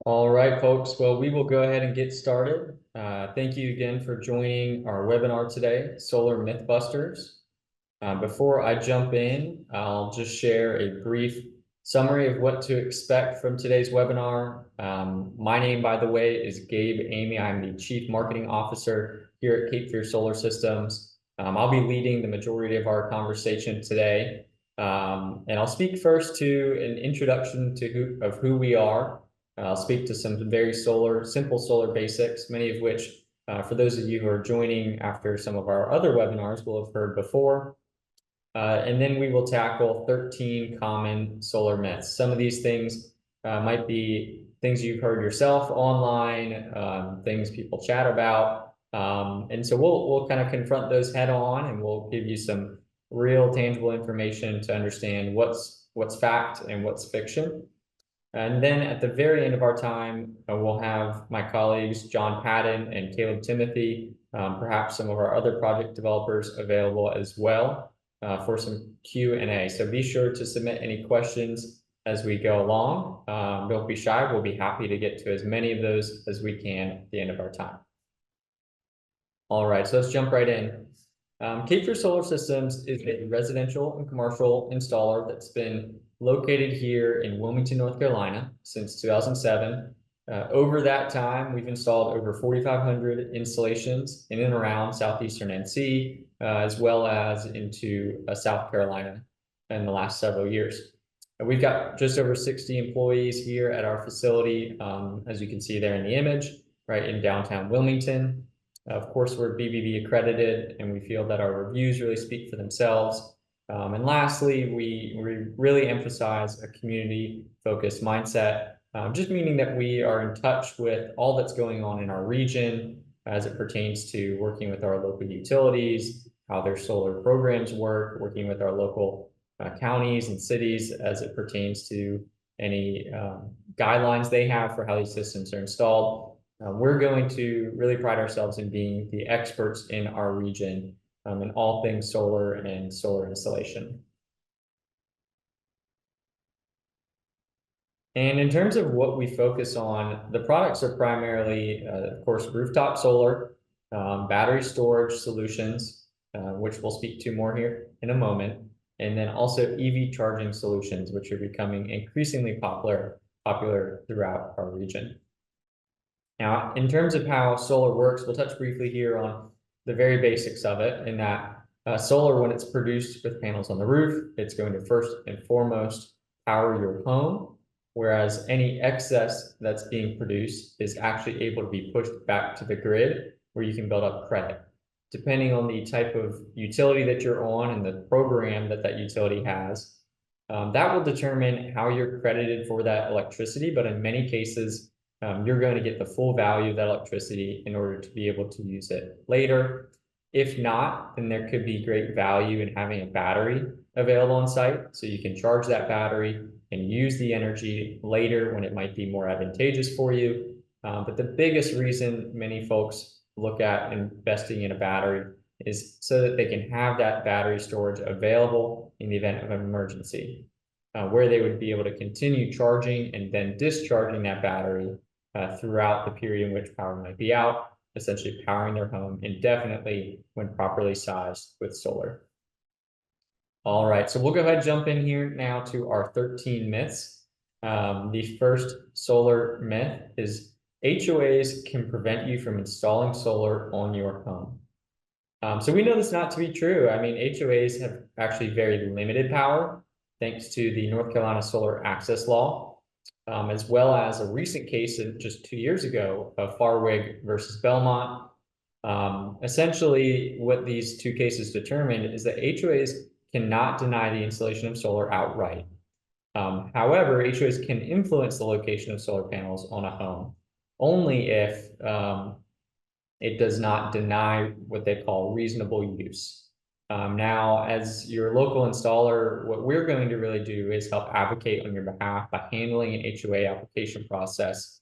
All right, folks. Well, we will go ahead and get started. Thank you again for joining our webinar today, Solar Mythbusters. Before I jump in, I'll just share a brief summary of what to expect from today's webinar. My name, by the way, is Gabe Amy. I'm the Chief Marketing Officer here at Cape Fear Solar Systems. I'll be leading the majority of our conversation today. And I'll speak first to an introduction to who we are. I'll speak to some very simple solar basics, many of which, for those of you who are joining after some of our other webinars, will have heard before. And then we will tackle 13 common solar myths. Some of these things might be things you've heard yourself online, things people chat about. And so we'll kind of confront those head on, and we'll give you some real tangible information to understand what's fact and what's fiction. And then at the very end of our time, we'll have my colleagues, John Patton and Caleb Timothy, perhaps some of our other project developers available as well for some Q&A. So be sure to submit any questions as we go along. Don't be shy. We'll be happy to get to as many of those as we can at the end of our time. All right, so let's jump right in. Cape Fear Solar Systems is a residential and commercial installer that's been located here in Wilmington, North Carolina since 2007. Over that time, we've installed over 4,500 installations in and around southeastern NC, as well as into South Carolina in the last several years. We've got just over 60 employees here at our facility, as you can see there in the image, right in downtown Wilmington. Of course, we're BBB accredited, and we feel that our reviews really speak for themselves. And lastly, we really emphasize a community-focused mindset, just meaning that we are in touch with all that's going on in our region as it pertains to working with our local utilities, how their solar programs work, working with our local counties and cities as it pertains to any guidelines they have for how these systems are installed. We're going to really pride ourselves in being the experts in our region in all things solar and solar installation. And in terms of what we focus on, the products are primarily, of course, rooftop solar, battery storage solutions, which we'll speak to more here in a moment, and then also EV charging solutions, which are becoming increasingly popular throughout our region. Now, in terms of how solar works, we'll touch briefly here on the very basics of it, in that solar, when it's produced with panels on the roof, it's going to first and foremost power your home, whereas any excess that's being produced is actually able to be pushed back to the grid where you can build up credit. Depending on the type of utility that you're on and the program that utility has, that will determine how you're credited for that electricity, but in many cases, you're going to get the full value of that electricity in order to be able to use it later. If not, then there could be great value in having a battery available on site, so you can charge that battery and use the energy later when it might be more advantageous for you. But the biggest reason many folks look at investing in a battery is so that they can have that battery storage available in the event of an emergency, where they would be able to continue charging and then discharging that battery throughout the period in which power might be out, essentially powering their home indefinitely when properly sized with solar. All right, so we'll go ahead and jump in here now to our 13 myths. The first solar myth is HOAs can prevent you from installing solar on your home. So we know this not to be true. I mean, HOAs have actually very limited power, thanks to the North Carolina Solar Access Law, as well as a recent case just 2 years ago of Farwig versus Belmont. Essentially, what these two cases determined is that HOAs cannot deny the installation of solar outright. However, HOAs can influence the location of solar panels on a home only if it does not deny what they call reasonable use. Now, as your local installer, what we're going to really do is help advocate on your behalf by handling an HOA application process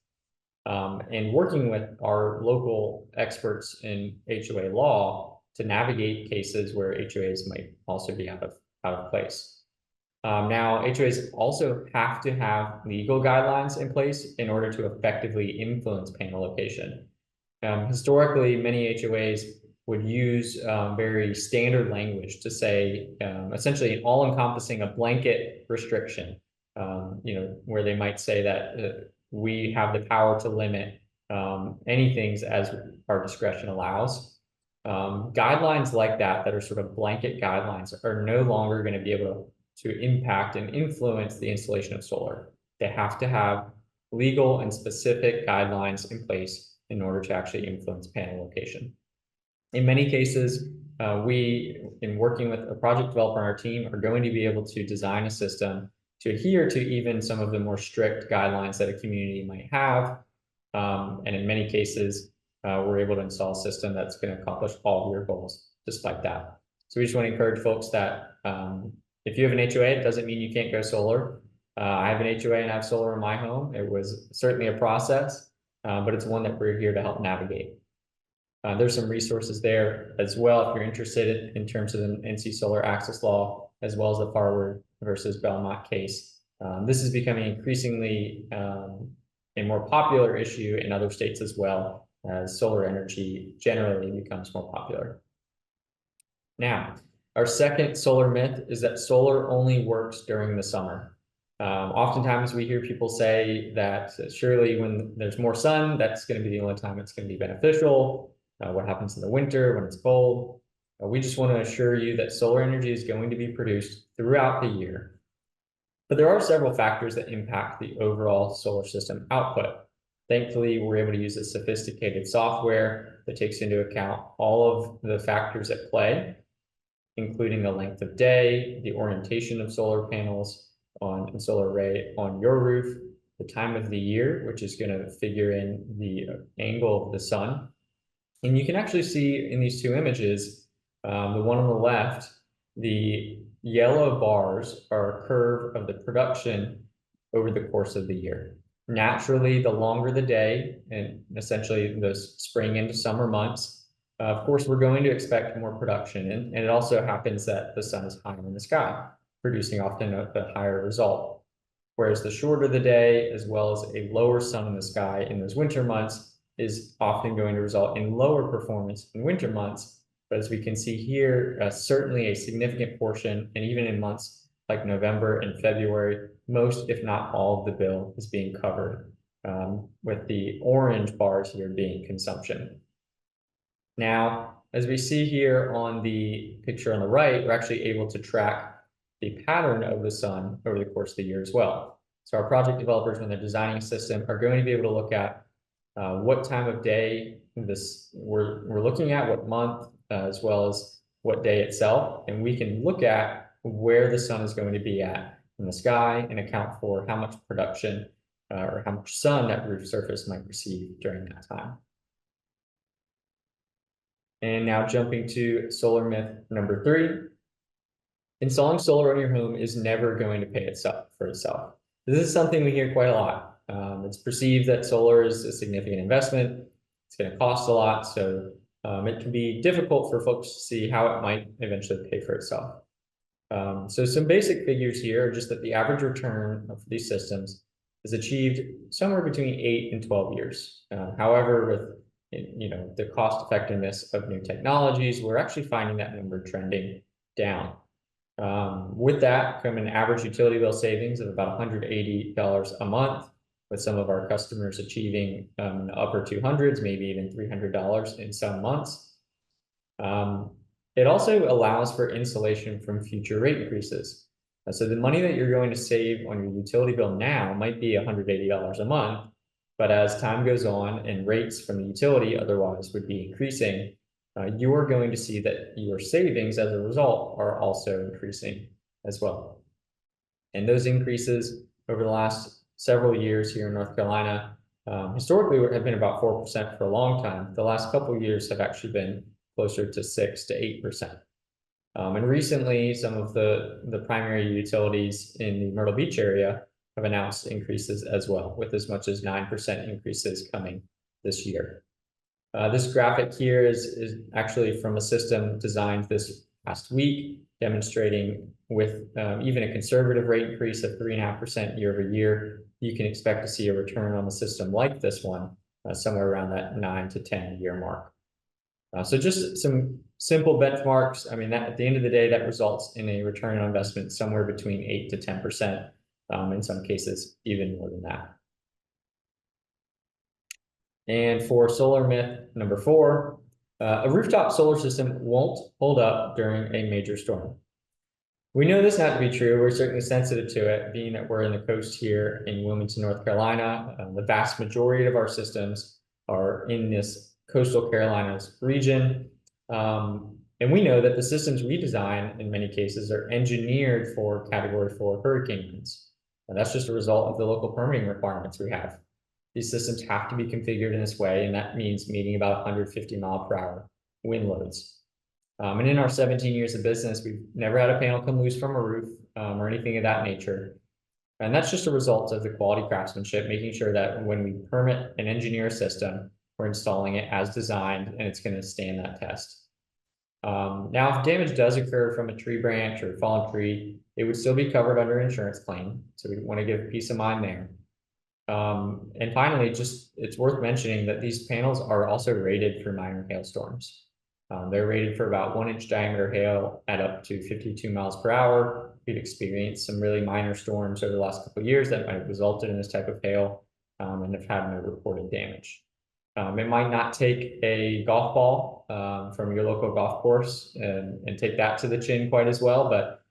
and working with our local experts in HOA law to navigate cases where HOAs might also be out of place. Now, HOAs also have to have legal guidelines in place in order to effectively influence panel location. Historically, many HOAs would use very standard language to say, essentially an all-encompassing, a blanket restriction, where they might say that we have the power to limit any things as our discretion allows. Guidelines like that are sort of blanket guidelines are no longer going to be able to impact and influence the installation of solar. They have to have legal and specific guidelines in place in order to actually influence panel location. In many cases, we, in working with a project developer on our team, are going to be able to design a system to adhere to even some of the more strict guidelines that a community might have. And in many cases, we're able to install a system that's going to accomplish all of your goals despite that. So we just want to encourage folks that if you have an HOA, it doesn't mean you can't go solar. I have an HOA and I have solar in my home. It was certainly a process, but it's one that we're here to help navigate. There's some resources there as well if you're interested in terms of the NC Solar Access Law, as well as the Farward versus Belmont case. This is becoming increasingly a more popular issue in other states as well, as solar energy generally becomes more popular. Now, our second solar myth is that solar only works during the summer. Oftentimes we hear people say that surely when there's more sun, that's going to be the only time it's going to be beneficial. What happens in the winter when it's cold? We just want to assure you that solar energy is going to be produced throughout the year. But there are several factors that impact the overall solar system output. Thankfully, we're able to use a sophisticated software that takes into account all of the factors at play, including the length of day, the orientation of solar panels on solar array on your roof, the time of the year, which is going to figure in the angle of the sun. And you can actually see in these two images, the one on the left, the yellow bars are a curve of the production over the course of the year. Naturally, the longer the day, and essentially those spring into summer months, of course, we're going to expect more production. And it also happens that the sun is higher in the sky, producing often a higher result. Whereas the shorter the day, as well as a lower sun in the sky in those winter months, is often going to result in lower performance in winter months. But as we can see here, certainly a significant portion, and even in months like November and February, most, if not all, of the bill is being covered, with the orange bars here being consumption. Now, as we see here on the picture on the right, we're actually able to track the pattern of the sun over the course of the year as well. So our project developers, when they're designing a system, are going to be able to look at what time of day we're looking at, what month, as well as what day itself. And we can look at where the sun is going to be at in the sky and account for how much production or how much sun that roof surface might receive during that time. And now jumping to solar myth number 3. Installing solar on your home is never going to pay for itself. This is something we hear quite a lot. It's perceived that solar is a significant investment. It's going to cost a lot, so it can be difficult for folks to see how it might eventually pay for itself. So some basic figures here are just that the average return of these systems is achieved somewhere between 8 and 12 years. However, with the cost effectiveness of new technologies, we're actually finding that number trending down. With that come an average utility bill savings of about $180 a month, with some of our customers achieving the upper 200s, maybe even $300 in some months. It also allows for insulation from future rate increases. So the money that you're going to save on your utility bill now might be $180 a month, but as time goes on and rates from the utility otherwise would be increasing, you are going to see that your savings as a result are also increasing as well. And those increases over the last several years here in North Carolina, historically have been about 4% for a long time. The last couple of years have actually been closer to 6 to 8%. And recently, some of the primary utilities in the Myrtle Beach area have announced increases as well, with as much as 9% increases coming this year. This graphic here is actually from a system designed this last week, demonstrating with even a conservative rate increase of 3.5% year over year, you can expect to see a return on the system like this one, somewhere around that 9 to 10 year mark. So just some simple benchmarks. I mean, that at the end of the day, that results in a return on investment somewhere between 8 to 10%, in some cases, even more than that. And for solar myth number 4, a rooftop solar system won't hold up during a major storm. We know this not to be true. We're certainly sensitive to it, being that we're in the coast here in Wilmington, North Carolina. The vast majority of our systems are in this coastal Carolinas region. And we know that the systems we design, in many cases, are engineered for Category 4 hurricane winds. And that's just a result of the local permitting requirements we have. These systems have to be configured in this way, and that means meeting about 150-mile-per-hour wind loads. And in our 17 years of business, we've never had a panel come loose from a roof or anything of that nature. And that's just a result of the quality craftsmanship, making sure that when we permit and engineer a system, we're installing it as designed and it's going to stand that test. Now, if damage does occur from a tree branch or fallen tree, it would still be covered under insurance claim. So we want to give peace of mind there. And finally, it's worth mentioning that these panels are also rated for minor hailstorms. They're rated for about 1-inch diameter hail at up to 52 miles per hour. We've experienced some really minor storms over the last couple of years that might have resulted in this type of hail, and have had no reported damage. It might not take a golf ball from your local golf course and take that to the chin quite as well, but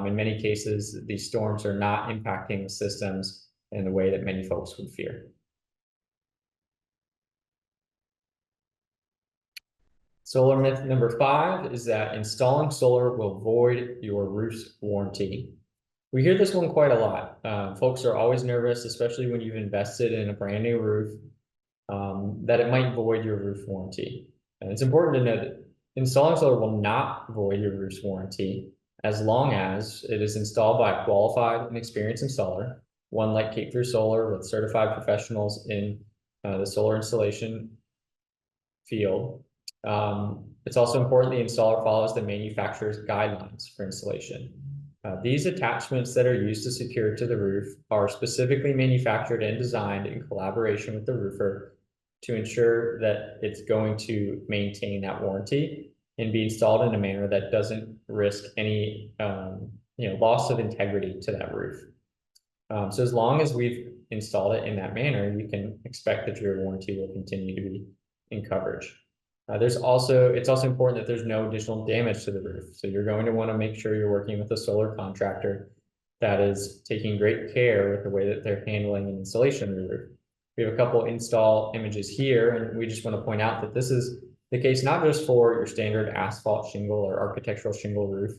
in many cases, these storms are not impacting the systems in the way that many folks would fear. Solar myth number 5 is that installing solar will void your roof's warranty. We hear this one quite a lot. Folks are always nervous, especially when you've invested in a brand new roof, that it might void your roof warranty. And it's important to note that installing solar will not void your roof's warranty as long as it is installed by a qualified and experienced installer, one like Cape Fear Solar with certified professionals in the solar installation field. It's also important the installer follows the manufacturer's guidelines for installation. These attachments that are used to secure to the roof are specifically manufactured and designed in collaboration with the roofer to ensure that it's going to maintain that warranty and be installed in a manner that doesn't risk any loss of integrity to that roof. So as long as we've installed it in that manner, you can expect that your warranty will continue to be in coverage. It's also important that there's no additional damage to the roof. So you're going to want to make sure you're working with a solar contractor that is taking great care with the way that they're handling an installation of the roof. We have a couple install images here, and we just want to point out that this is the case not just for your standard asphalt shingle or architectural shingle roof,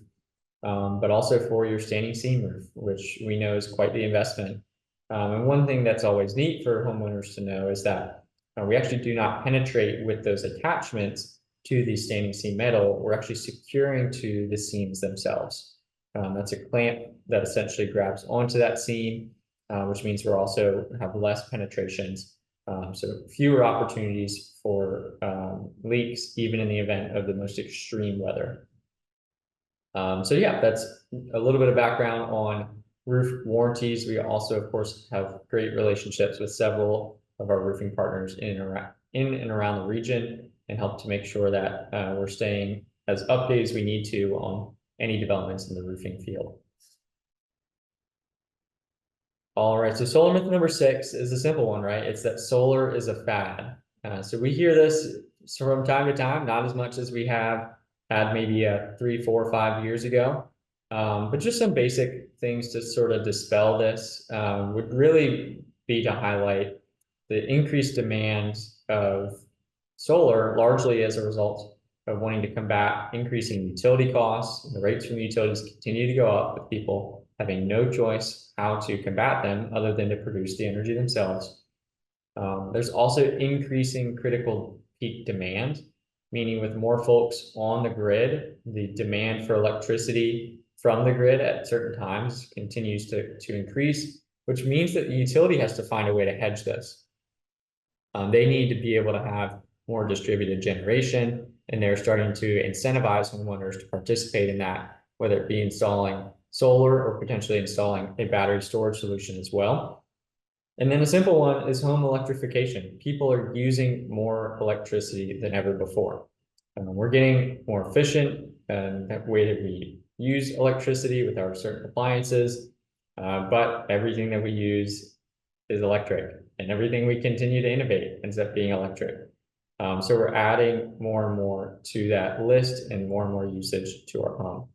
but also for your standing seam roof, which we know is quite the investment. And one thing that's always neat for homeowners to know is that we actually do not penetrate with those attachments to the standing seam metal. We're actually securing to the seams themselves. That's a clamp that essentially grabs onto that seam, which means we're also have less penetrations. So fewer opportunities for leaks, even in the event of the most extreme weather. So yeah, that's a little bit of background on roof warranties. We also, of course, have great relationships with several of our roofing partners in and around the region and help to make sure that we're staying as updated as we need to on any developments in the roofing field. All right, so solar myth number 6 is a simple one, right? It's that solar is a fad. So we hear this from time to time, not as much as we have had maybe 3, 4, 5 years ago. But just some basic things to sort of dispel this would really be to highlight the increased demand of solar, largely as a result of wanting to combat increasing utility costs. The rates from the utilities continue to go up, with people having no choice how to combat them other than to produce the energy themselves. There's also increasing critical peak demand, meaning with more folks on the grid, the demand for electricity from the grid at certain times continues to increase, which means that the utility has to find a way to hedge this. They need to be able to have more distributed generation. and they're starting to incentivize homeowners to participate in that, whether it be installing solar or potentially installing a battery storage solution as well. And then a simple one is home electrification. People are using more electricity than ever before. We're getting more efficient in that way that we use electricity with our certain appliances, but everything that we use is electric, and everything we continue to innovate ends up being electric. So we're adding more and more to that list and more usage to our home.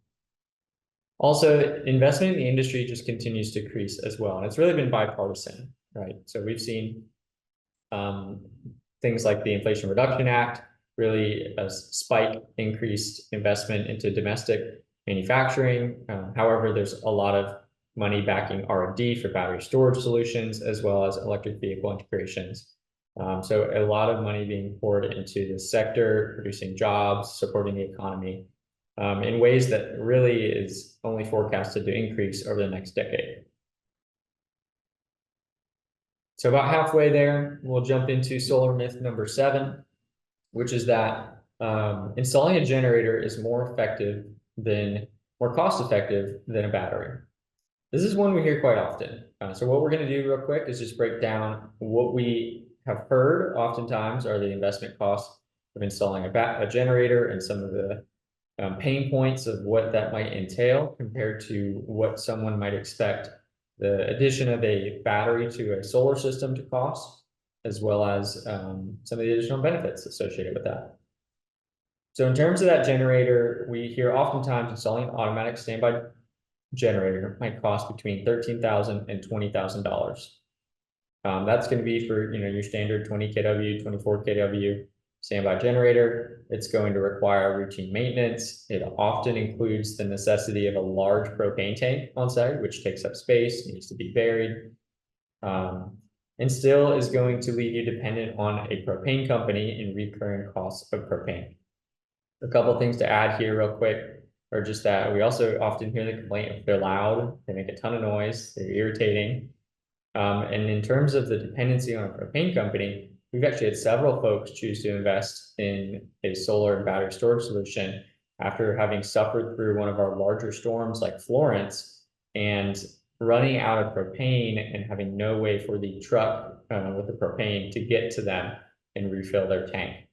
Also, investment in the industry just continues to increase as well, and it's really been bipartisan, right? So we've seen things like the Inflation Reduction Act really spike increased investment into domestic manufacturing. However, there's a lot of money backing R&D for battery storage solutions, as well as electric vehicle integrations. So a lot of money being poured into the sector, producing jobs, supporting the economy, in ways that really is only forecasted to increase over the next decade. So about halfway there, we'll jump into solar myth number 7, which is that installing a generator is more cost effective than a battery. This is one we hear quite often. So what we're going to do real quick is just break down what we have heard oftentimes are the investment costs of installing a generator and some of the pain points of what that might entail compared to what someone might expect the addition of a battery to a solar system to cost, as well as some of the additional benefits associated with that. So in terms of that generator, we hear oftentimes installing an automatic standby generator might cost between $13,000 and $20,000. That's going to be for your standard 20 kW, 24 kW standby generator. It's going to require routine maintenance. It often includes the necessity of a large propane tank on site, which takes up space, needs to be buried, and still is going to leave you dependent on a propane company in recurring costs of propane. A couple things to add here real quick are just that we also often hear the complaint if they're loud, they make a ton of noise, they're irritating. And in terms of the dependency on a propane company, we've actually had several folks choose to invest in a solar and battery storage solution after having suffered through one of our larger storms like Florence and running out of propane and having no way for the truck with the propane to get to them and refill their tank.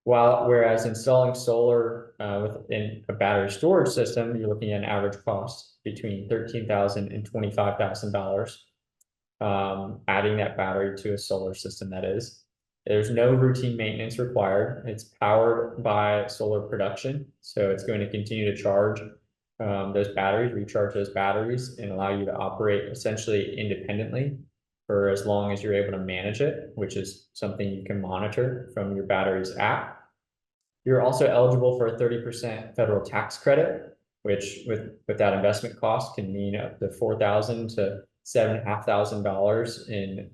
Whereas installing solar within a battery storage system, you're looking at an average cost between $13,000 and $25,000. Adding that battery to a solar system, that is. There's no routine maintenance required. It's powered by solar production, so it's going to continue to charge those batteries, recharge those batteries, and allow you to operate essentially independently for as long as you're able to manage it, which is something you can monitor from your battery's app. You're also eligible for a 30% federal tax credit, which with that investment cost can mean up to $4,000 to $7,500 in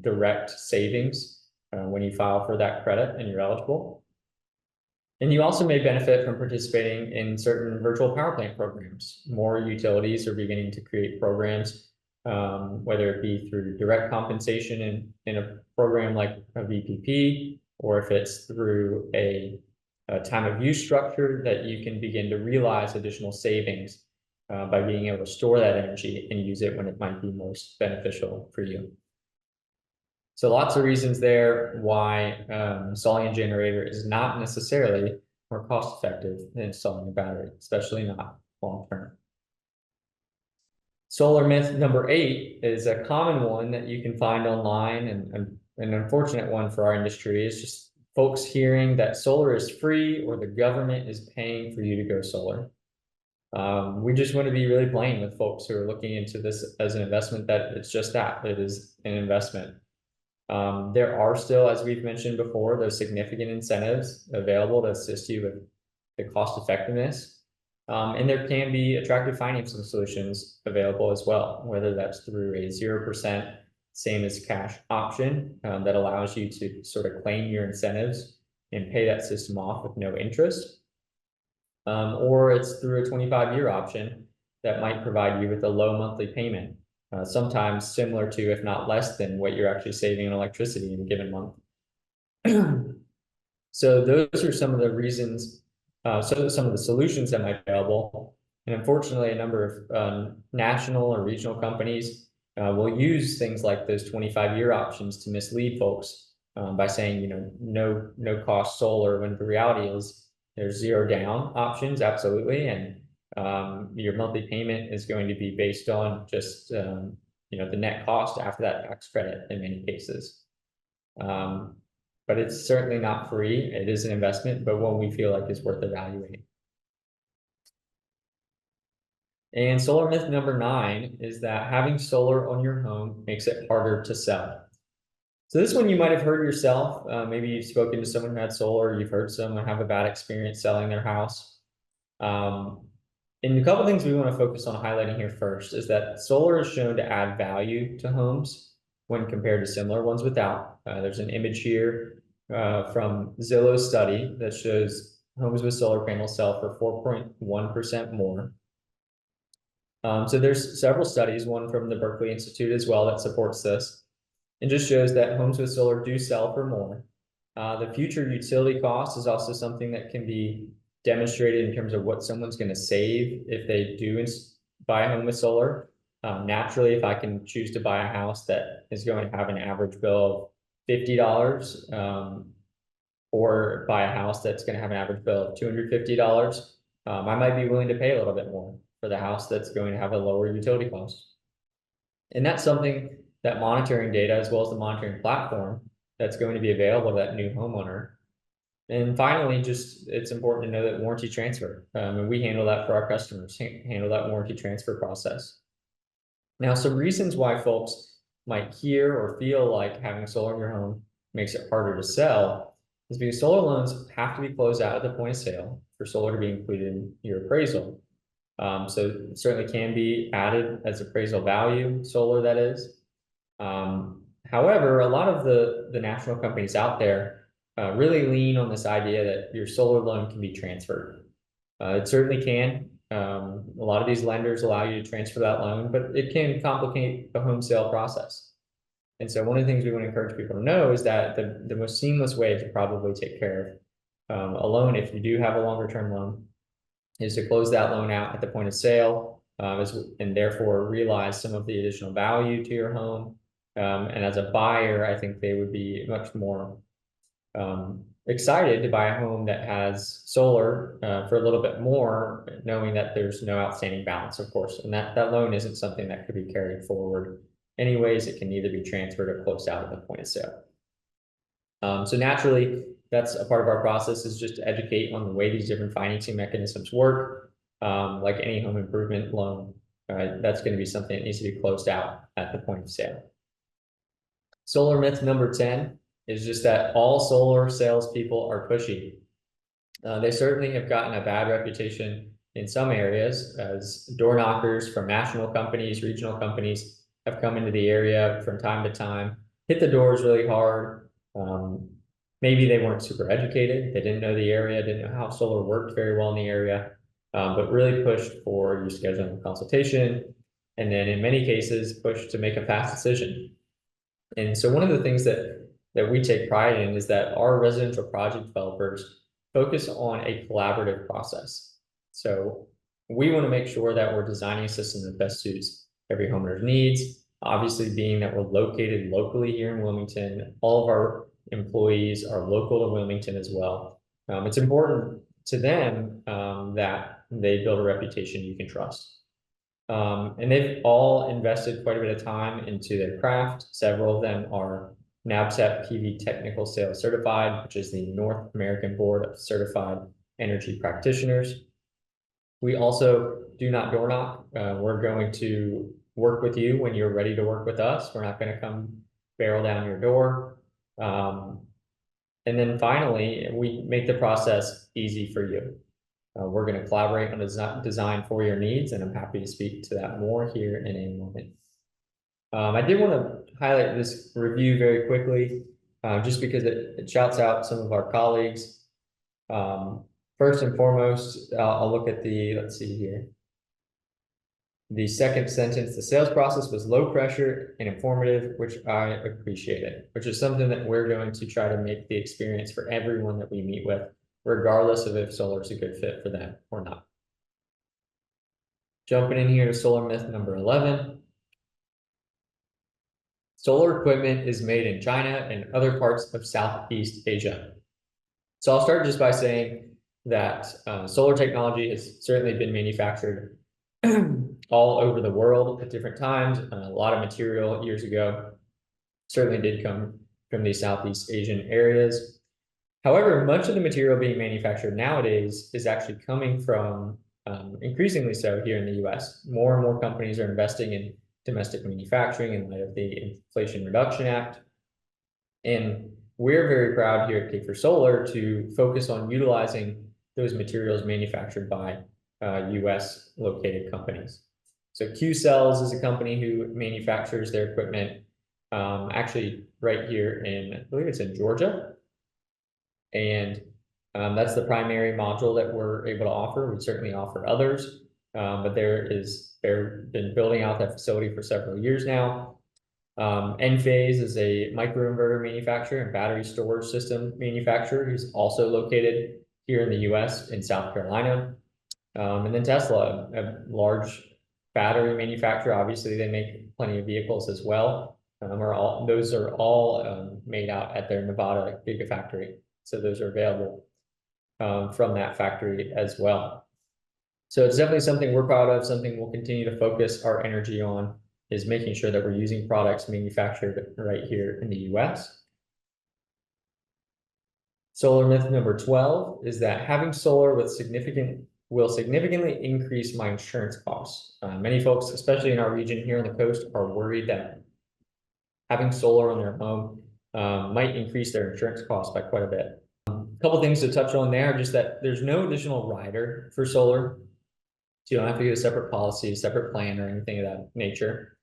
direct savings when you file for that credit and you're eligible. And you also may benefit from participating in certain virtual power plant programs. More utilities are beginning to create programs, whether it be through direct compensation in a program like a VPP, or if it's through a time of use structure that you can begin to realize additional savings by being able to store that energy and use it when it might be most beneficial for you. So lots of reasons there why installing a generator is not necessarily more cost effective than installing a battery, especially not long term. Solar myth number 8 is a common one that you can find online, and an unfortunate one for our industry is just folks hearing that solar is free or the government is paying for you to go solar. We just want to be really plain with folks who are looking into this as an investment that it's just that, it is an investment. There are still, as we've mentioned before, those significant incentives available to assist you with the cost effectiveness. And there can be attractive financing solutions available as well, whether that's through a 0% same as cash option that allows you to sort of claim your incentives and pay that system off with no interest. Or it's through a 25-year option that might provide you with a low monthly payment, sometimes similar to, if not less than, what you're actually saving in electricity in a given month. So those are some of the reasons, so some of the solutions that might be available. And unfortunately, a number of national or regional companies will use things like those 25-year options to mislead folks by saying, no cost solar, when the reality is there's zero down options, absolutely. And your monthly payment is going to be based on just, the net cost after that tax credit in many cases. But it's certainly not free. It is an investment, but one we feel like is worth evaluating. And solar myth number 9 is that having solar on your home makes it harder to sell. So this one you might have heard yourself. Maybe you've spoken to someone who had solar, you've heard someone have a bad experience selling their house. And a couple things we want to focus on highlighting here first is that solar is shown to add value to homes when compared to similar ones without. There's an image here from Zillow's study that shows homes with solar panels sell for 4.1% more. So there's several studies, one from the Berkeley Institute as well, that supports this, and just shows that homes with solar do sell for more. The future utility cost is also something that can be demonstrated in terms of what someone's going to save if they do buy a home with solar. Naturally, if I can choose to buy a house that is going to have an average bill of $50, or buy a house that's going to have an average bill of $250, I might be willing to pay a little bit more for the house that's going to have a lower utility cost. And that's something that monitoring data, as well as the monitoring platform, that's going to be available to that new homeowner. And finally, it's important to know that warranty transfer, and we handle that for our customers, handle that warranty transfer process. Now, some reasons why folks might hear or feel like having solar in your home makes it harder to sell is because solar loans have to be closed out at the point of sale for solar to be included in your appraisal. So it certainly can be added as appraisal value, solar that is. However, a lot of the national companies out there really lean on this idea that your solar loan can be transferred. It certainly can. A lot of these lenders allow you to transfer that loan, but it can complicate the home sale process. And so one of the things we want to encourage people to know is that the most seamless way to probably take care of a loan, if you do have a longer term loan, is to close that loan out at the point of sale, and therefore realize some of the additional value to your home. And as a buyer, I think they would be much more excited to buy a home that has solar for a little bit more, knowing that there's no outstanding balance, of course, and that loan isn't something that could be carried forward. Anyways, it can either be transferred or closed out at the point of sale. So naturally, that's a part of our process, is just to educate on the way these different financing mechanisms work. Like any home improvement loan, that's going to be something that needs to be closed out at the point of sale. Solar myth number 10 is just that all solar salespeople are pushy. They certainly have gotten a bad reputation in some areas, as door knockers from national companies, regional companies have come into the area from time to time, hit the doors really hard. Maybe they weren't super educated. They didn't know the area, didn't know how solar worked very well in the area, but really pushed for you scheduling a consultation. And then in many cases, pushed to make a fast decision. And so one of the things that we take pride in is that our residential project developers focus on a collaborative process. So we want to make sure that we're designing a system that best suits every homeowner's needs. Obviously, being that we're located locally here in Wilmington, all of our employees are local to Wilmington as well. It's important to them that they build a reputation you can trust. And they've all invested quite a bit of time into their craft. Several of them are NABCEP PV Technical Sales Certified, which is the North American Board of Certified Energy Practitioners. We also do not door knock. We're going to work with you when you're ready to work with us. We're not going to come barrel down your door. And then finally, we make the process easy for you. We're going to collaborate on a design for your needs, and I'm happy to speak to that more here in a moment. I did want to highlight this review very quickly, just because it shouts out some of our colleagues. First and foremost, I'll look at let's see here. The second sentence, the sales process was low pressure and informative, which I appreciated, which is something that we're going to try to make the experience for everyone that we meet with, regardless of if solar is a good fit for them or not. Jumping in here to solar myth number 11. Solar equipment is made in China and other parts of Southeast Asia. So I'll start just by saying that solar technology has certainly been manufactured all over the world at different times. A lot of material years ago certainly did come from these Southeast Asian areas. However, much of the material being manufactured nowadays is actually coming from, increasingly so here in the US. More and more companies are investing in domestic manufacturing in light of the Inflation Reduction Act. And we're very proud here at K for Solar to focus on utilizing those materials manufactured by US located companies. So Q Cells is a company who manufactures their equipment actually right here in, I believe it's in Georgia. And that's the primary module that we're able to offer. We certainly offer others, but they've been building out that facility for several years now. Enphase is a microinverter manufacturer and battery storage system manufacturer who's also located here in the US in South Carolina. And then Tesla, a large battery manufacturer. Obviously, they make plenty of vehicles as well. Those are all made out at their Nevada Gigafactory. So those are available from that factory as well. So it's definitely something we're proud of, something we'll continue to focus our energy on, is making sure that we're using products manufactured right here in the US. Solar myth number 12 is that having solar will significantly increase my insurance costs. Many folks, especially in our region here on the coast, are worried that having solar on their home might increase their insurance costs by quite a bit. A couple things to touch on there, just that there's no additional rider for solar. So you don't have to get a separate policy, a separate plan, or anything of that nature.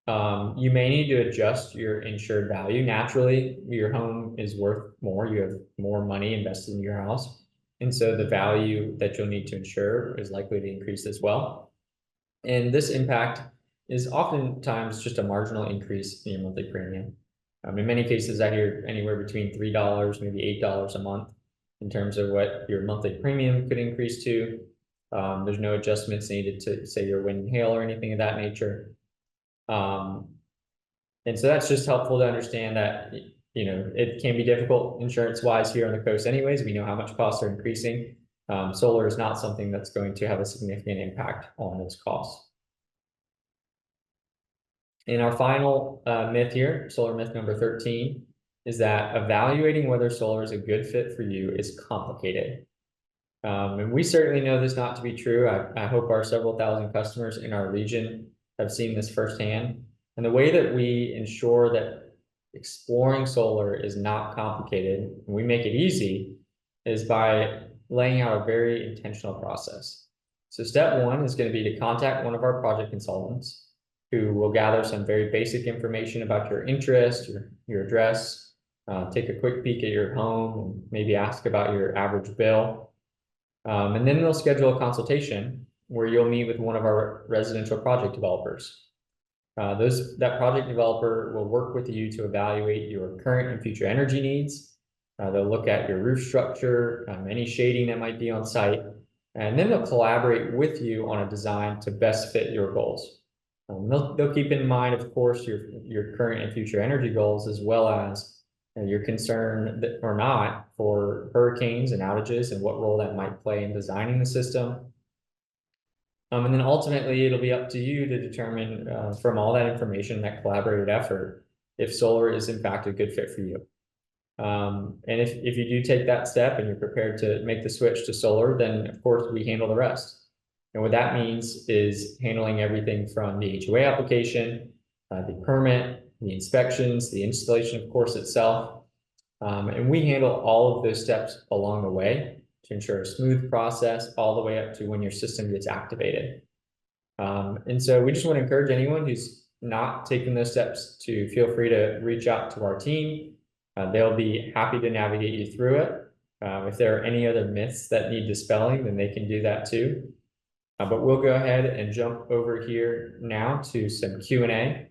You may need to adjust your insured value. Naturally, your home is worth more. You have more money invested in your house. And so the value that you'll need to insure is likely to increase as well. And this impact is oftentimes just a marginal increase in your monthly premium. In many cases, I hear anywhere between $3, maybe $8 a month in terms of what your monthly premium could increase to. There's no adjustments needed to, say, your wind and hail or anything of that nature. And so that's just helpful to understand that, you know, it can be difficult insurance-wise here on the coast anyways. We know how much costs are increasing. Solar is not something that's going to have a significant impact on those costs. And our final myth here, solar myth number 13, is that evaluating whether solar is a good fit for you is complicated. And we certainly know this not to be true. I hope our several thousand customers in our region have seen this firsthand. And the way that we ensure that exploring solar is not complicated, and we make it easy, is by laying out a very intentional process. So step one is going to be to contact one of our project consultants who will gather some very basic information about your interest, your address, take a quick peek at your home, and maybe ask about your average bill. And then they'll schedule a consultation where you'll meet with one of our residential project developers. That project developer will work with you to evaluate your current and future energy needs. They'll look at your roof structure, any shading that might be on site, and then they'll collaborate with you on a design to best fit your goals. They'll keep in mind, of course, your current and future energy goals, as well as your concern or not for hurricanes and outages and what role that might play in designing the system. And then ultimately, it'll be up to you to determine from all that information, that collaborated effort, if solar is in fact a good fit for you. And if you do take that step and you're prepared to make the switch to solar, then of course we handle the rest. And what that means is handling everything from the HOA application, the permit, the inspections, the installation, of course, itself. And we handle all of those steps along the way to ensure a smooth process all the way up to when your system gets activated. And so we just want to encourage anyone who's not taking those steps to feel free to reach out to our team. They'll be happy to navigate you through it. If there are any other myths that need dispelling, then they can do that too. But we'll go ahead and jump over here now to some Q&A.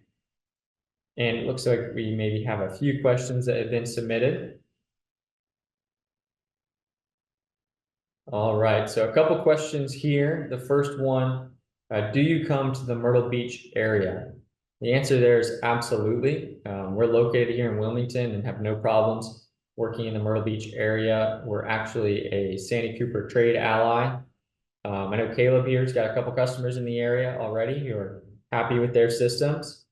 And it looks like we maybe have a few questions that have been submitted. All right, so a couple questions here. The first one, do you come to the Myrtle Beach area? The answer there is absolutely. We're located here in Wilmington and have no problems working in the Myrtle Beach area. We're actually a Santee Cooper trade ally. I know Caleb here's got a couple customers in the area already who are happy with their systems.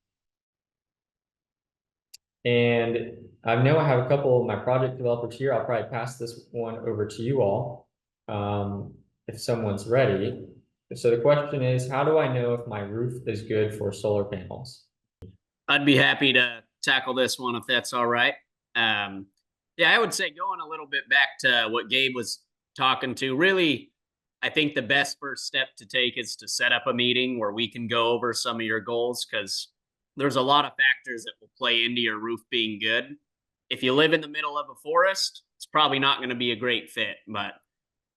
And I know I have a couple of my project developers here. I'll probably pass this one over to you all if someone's ready. So the question is, how do I know if my roof is good for solar panels? I'd be happy to tackle this one if that's all right. Yeah, I would say going a little bit back to what Gabe was talking to, really, I think the best first step to take is to set up a meeting where we can go over some of your goals, because there's a lot of factors that will play into your roof being good. If you live in the middle of a forest, it's probably not going to be a great fit, but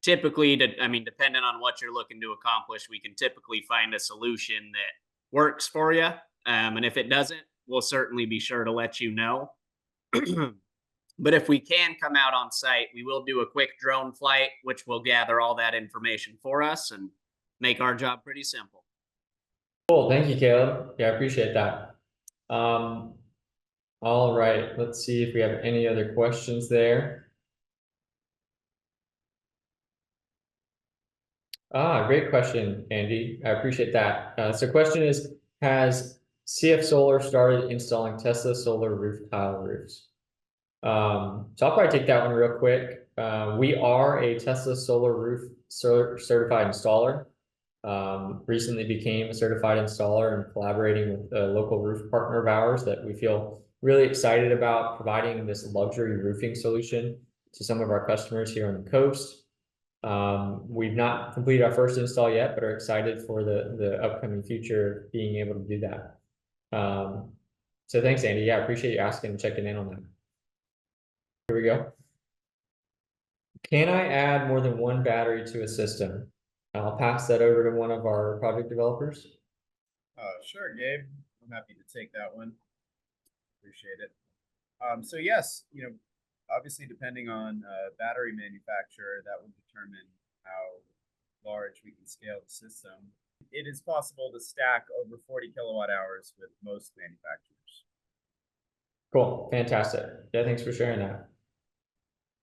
typically, depending on what you're looking to accomplish, we can typically find a solution that works for you. And if it doesn't, we'll certainly be sure to let you know. But if we can come out on site, we will do a quick drone flight, which will gather all that information for us and make our job pretty simple. Cool, thank you, Caleb. Yeah, I appreciate that. All right, let's see if we have any other questions there. Great question, Andy. I appreciate that. So question is, has CF Solar started installing Tesla solar roof tile roofs? So I'll probably take that one real quick. We are a Tesla solar roof certified installer. Recently became a certified installer and collaborating with a local roof partner of ours that we feel really excited about providing this luxury roofing solution to some of our customers here on the coast. We've not completed our first install yet, but are excited for the upcoming future being able to do that. So thanks, Andy. Yeah, I appreciate you asking and checking in on that. Here we go. Can I add more than one battery to a system? I'll pass that over to one of our project developers. Sure, Gabe. I'm happy to take that one. Appreciate it. So yes, obviously depending on battery manufacturer, that will determine how large we can scale the system. It is possible to stack over 40 kilowatt hours with most manufacturers. Cool, fantastic. Yeah, thanks for sharing that.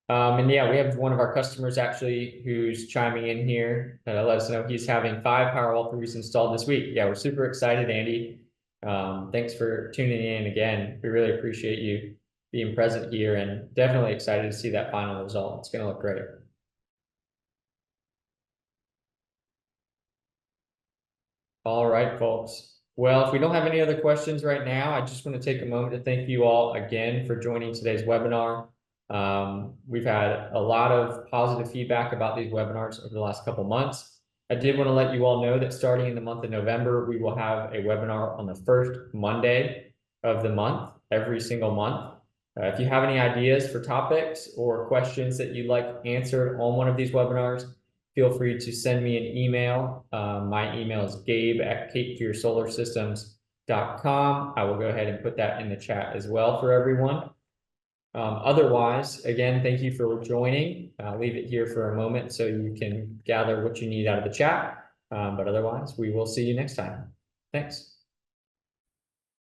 And yeah, we have one of our customers actually who's chiming in here let us know he's having 5 Powerwall 3s installed this week. Yeah, we're super excited, Andy. Thanks for tuning in again. We really appreciate you being present here and definitely excited to see that final result. It's going to look great. All right, folks. Well, if we don't have any other questions right now, I just want to take a moment to thank you all again for joining today's webinar. We've had a lot of positive feedback about these webinars over the last couple months. I did want to let you all know that starting in the month of November, we will have a webinar on the first Monday of the month, every single month. If you have any ideas for topics or questions that you'd like answered on one of these webinars, feel free to send me an email. My email is gabe@capefearsolarsystems.com. I will go ahead and put that in the chat as well for everyone. Otherwise, again, thank you for joining. I'll leave it here for a moment so you can gather what you need out of the chat. But otherwise, we will see you next time. Thanks.